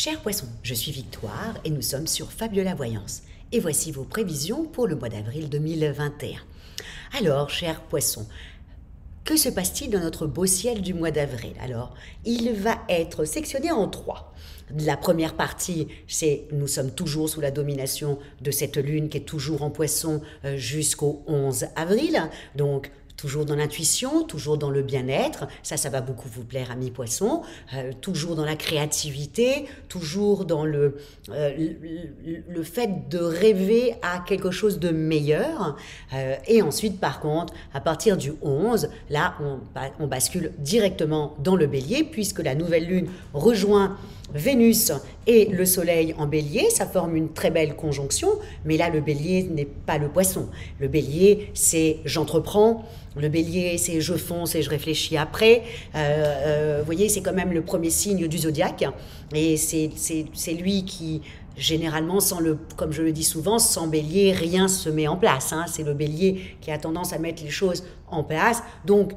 Chers poissons, je suis Victoire et nous sommes sur Fabiola Voyance. Et voici vos prévisions pour le mois d'avril 2021. Alors, chers poissons, que se passe-t-il dans notre beau ciel du mois d'avril? Alors, il va être sectionné en trois. La première partie, c'est nous sommes toujours sous la domination de cette lune qui est toujours en poisson jusqu'au 11 avril. Donc, toujours dans l'intuition, toujours dans le bien-être, ça va beaucoup vous plaire, amis poissons, toujours dans la créativité, toujours dans le fait de rêver à quelque chose de meilleur. Et ensuite, par contre, à partir du 11, là, on bascule directement dans le bélier, puisque la nouvelle lune rejoint Vénus et le soleil en bélier, ça forme une très belle conjonction, mais là le bélier n'est pas le poisson. Le bélier, c'est j'entreprends, le bélier, c'est je fonce et je réfléchis après. Vous voyez, c'est quand même le premier signe du zodiaque, et c'est lui qui, généralement, comme je le dis souvent, sans bélier, rien se met en place. C'est le bélier qui a tendance à mettre les choses en place. Donc,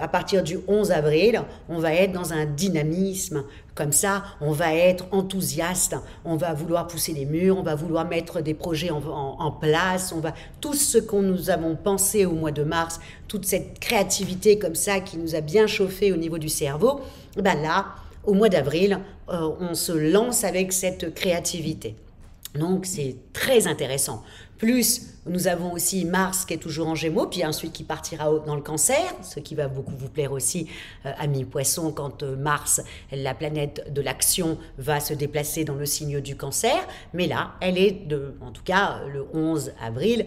à partir du 11 avril, on va être dans un dynamisme comme ça, on va être enthousiaste, on va vouloir pousser les murs, on va vouloir mettre des projets en place, tout ce qu'on nous avons pensé au mois de mars, toute cette créativité comme ça qui nous a bien chauffé au niveau du cerveau, là, au mois d'avril, on se lance avec cette créativité. Donc c'est très intéressant. Plus nous avons aussi Mars qui est toujours en Gémeaux, puis ensuite qui partira dans le Cancer, ce qui va beaucoup vous plaire aussi, amis poissons, quand Mars, la planète de l'action, va se déplacer dans le signe du Cancer. Mais là, en tout cas le 11 avril,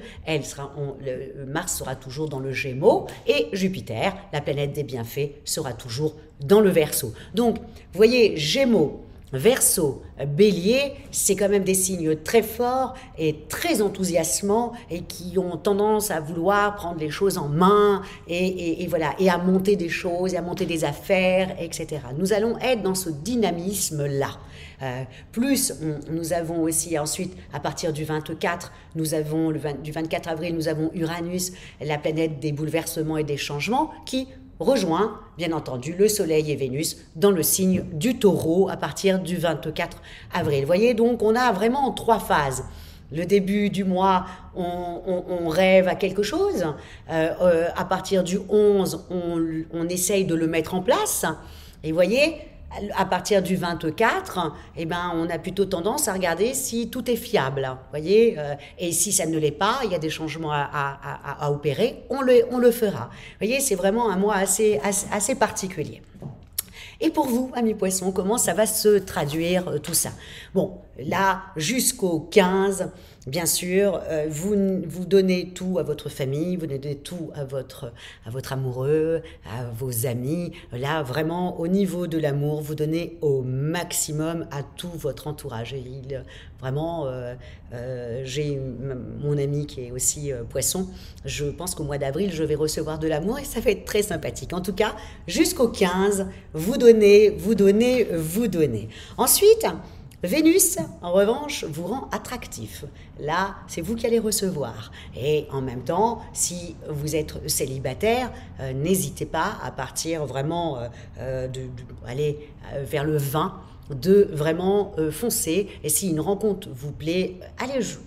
Mars sera toujours dans le Gémeaux, et Jupiter, la planète des bienfaits, sera toujours dans le Verseau. Donc, vous voyez, Gémeaux, Verseau, Bélier, c'est quand même des signes très forts et très enthousiasmants et qui ont tendance à vouloir prendre les choses en main et voilà, et à monter des choses, et à monter des affaires, etc. Nous allons être dans ce dynamisme-là. Plus nous avons aussi ensuite, à partir du 24, du 24 avril, nous avons Uranus, la planète des bouleversements et des changements, qui rejoint, bien entendu, le Soleil et Vénus dans le signe du Taureau à partir du 24 avril. Vous voyez, donc on a vraiment trois phases. Le début du mois, on rêve à quelque chose. À partir du 11, on essaye de le mettre en place. Et vous voyez, à partir du 24, on a plutôt tendance à regarder si tout est fiable, voyez, et si ça ne l'est pas, il y a des changements à opérer, on le fera. Voyez, c'est vraiment un mois assez particulier. Et pour vous, amis poissons, comment ça va se traduire tout ça? Bon, là, jusqu'au 15, bien sûr, vous donnez tout à votre famille, vous donnez tout à votre amoureux, à vos amis. Là, vraiment, au niveau de l'amour, vous donnez au maximum à tout votre entourage. Vraiment, j'ai mon ami qui est aussi poisson. Je pense qu'au mois d'avril, je vais recevoir de l'amour et ça va être très sympathique. En tout cas, jusqu'au 15, vous donnez, vous donnez, vous donnez. Ensuite, Vénus, en revanche, vous rend attractif. Là, c'est vous qui allez recevoir. Et en même temps, si vous êtes célibataire, n'hésitez pas à partir vraiment aller vers le 20, de vraiment foncer. Et si une rencontre vous plaît,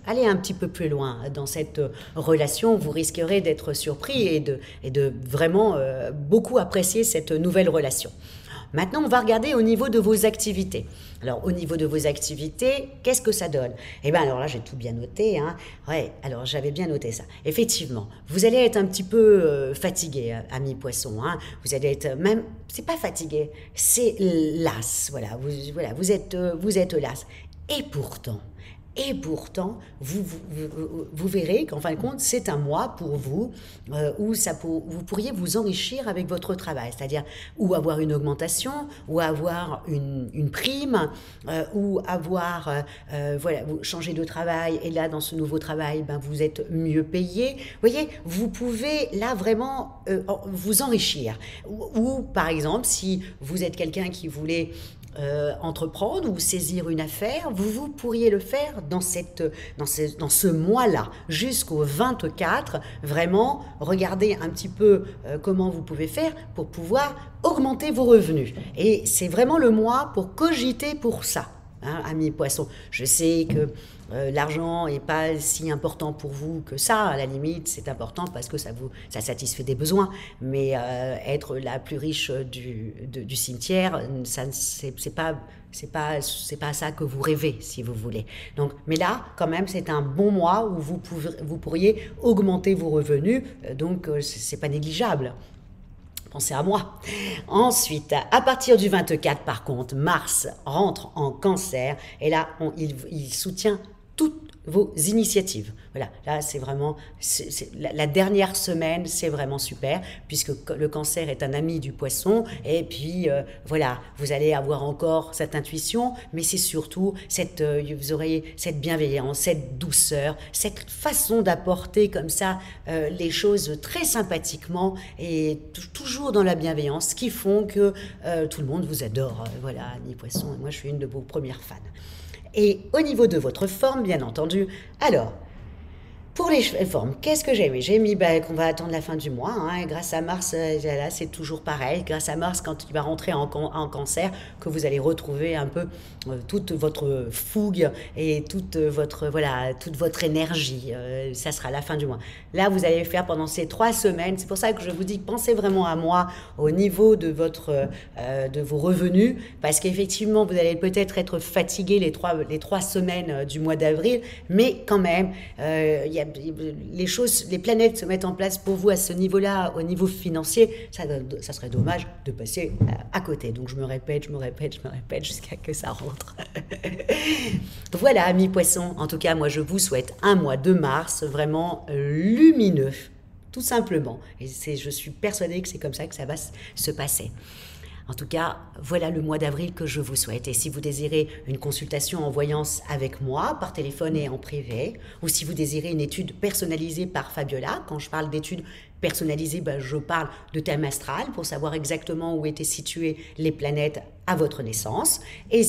allez un petit peu plus loin dans cette relation. Vous risquerez d'être surpris et de vraiment beaucoup apprécier cette nouvelle relation. Maintenant, on va regarder au niveau de vos activités. Alors, au niveau de vos activités, qu'est-ce que ça donne? Alors là, j'ai tout bien noté. Ouais, alors j'avais bien noté ça. Effectivement, vous allez être un petit peu fatigué, amis poissons. Vous allez être même, c'est pas fatigué, c'est las. Voilà, vous êtes las. Et pourtant, vous verrez qu'en fin de compte, c'est un mois pour vous où vous pourriez vous enrichir avec votre travail, c'est-à-dire ou avoir une augmentation, ou avoir une prime, ou avoir, vous changez de travail, et là, dans ce nouveau travail, vous êtes mieux payé. Vous voyez, vous pouvez là vraiment vous enrichir. Ou, par exemple, si vous êtes quelqu'un qui voulait entreprendre ou saisir une affaire, vous pourriez le faire dans ce mois-là, jusqu'au 24, vraiment regarder un petit peu comment vous pouvez faire pour pouvoir augmenter vos revenus. Et c'est vraiment le mois pour cogiter pour ça. Hein, amis poissons, je sais que l'argent n'est pas si important pour vous que ça, à la limite c'est important parce que ça satisfait des besoins, mais être la plus riche du cimetière, ça c'est pas ça que vous rêvez, si vous voulez. Donc, mais là, quand même, c'est un bon mois où vous pourriez augmenter vos revenus, donc c'est pas négligeable. Pensez à moi. Ensuite, à partir du 24, par contre, Mars rentre en Cancer et là, il soutient toutes vos initiatives. Voilà, là c'est vraiment, la dernière semaine, c'est vraiment super, puisque le Cancer est un ami du Poisson, et puis voilà, vous allez avoir encore cette intuition, mais c'est surtout vous aurez cette bienveillance, cette douceur, cette façon d'apporter comme ça les choses très sympathiquement, et toujours dans la bienveillance, qui font que tout le monde vous adore. Voilà, ami Poisson, et moi je suis une de vos premières fans. Et au niveau de votre forme, bien entendu, alors, pour les formes, qu'est-ce que j'ai mis? J'ai mis qu'on va attendre la fin du mois. Hein, grâce à Mars, là, c'est toujours pareil. Grâce à Mars, quand il va rentrer en Cancer, que vous allez retrouver un peu toute votre fougue et toute votre énergie. Ça sera la fin du mois. Là, vous allez faire pendant ces 3 semaines. C'est pour ça que je vous dis, pensez vraiment à moi au niveau de vos revenus, parce qu'effectivement, vous allez peut-être être fatigué les 3 semaines du mois d'avril, mais quand même, les planètes se mettent en place pour vous à ce niveau-là, au niveau financier. Ça serait dommage de passer à côté. Donc je me répète jusqu'à que ça rentre. Voilà, amis poissons. En tout cas, moi je vous souhaite un mois de mars vraiment lumineux, tout simplement. Et je suis persuadée que c'est comme ça que ça va se passer. En tout cas, voilà le mois d'avril que je vous souhaite. Et si vous désirez une consultation en voyance avec moi, par téléphone et en privé, ou si vous désirez une étude personnalisée par Fabiola, quand je parle d'études personnalisées, je parle de thème astral pour savoir exactement où étaient situées les planètes à votre naissance. Et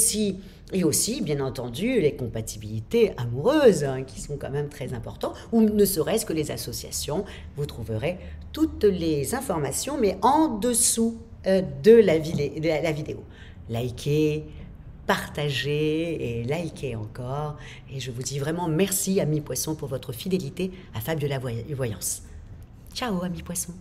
aussi, bien entendu, les compatibilités amoureuses, qui sont quand même très importantes, ou ne serait-ce que les associations. Vous trouverez toutes les informations, mais en dessous de la vidéo. Likez, partagez et likez encore. Et je vous dis vraiment merci, amis poissons, pour votre fidélité à Fabiola Voyance. Ciao, amis poissons.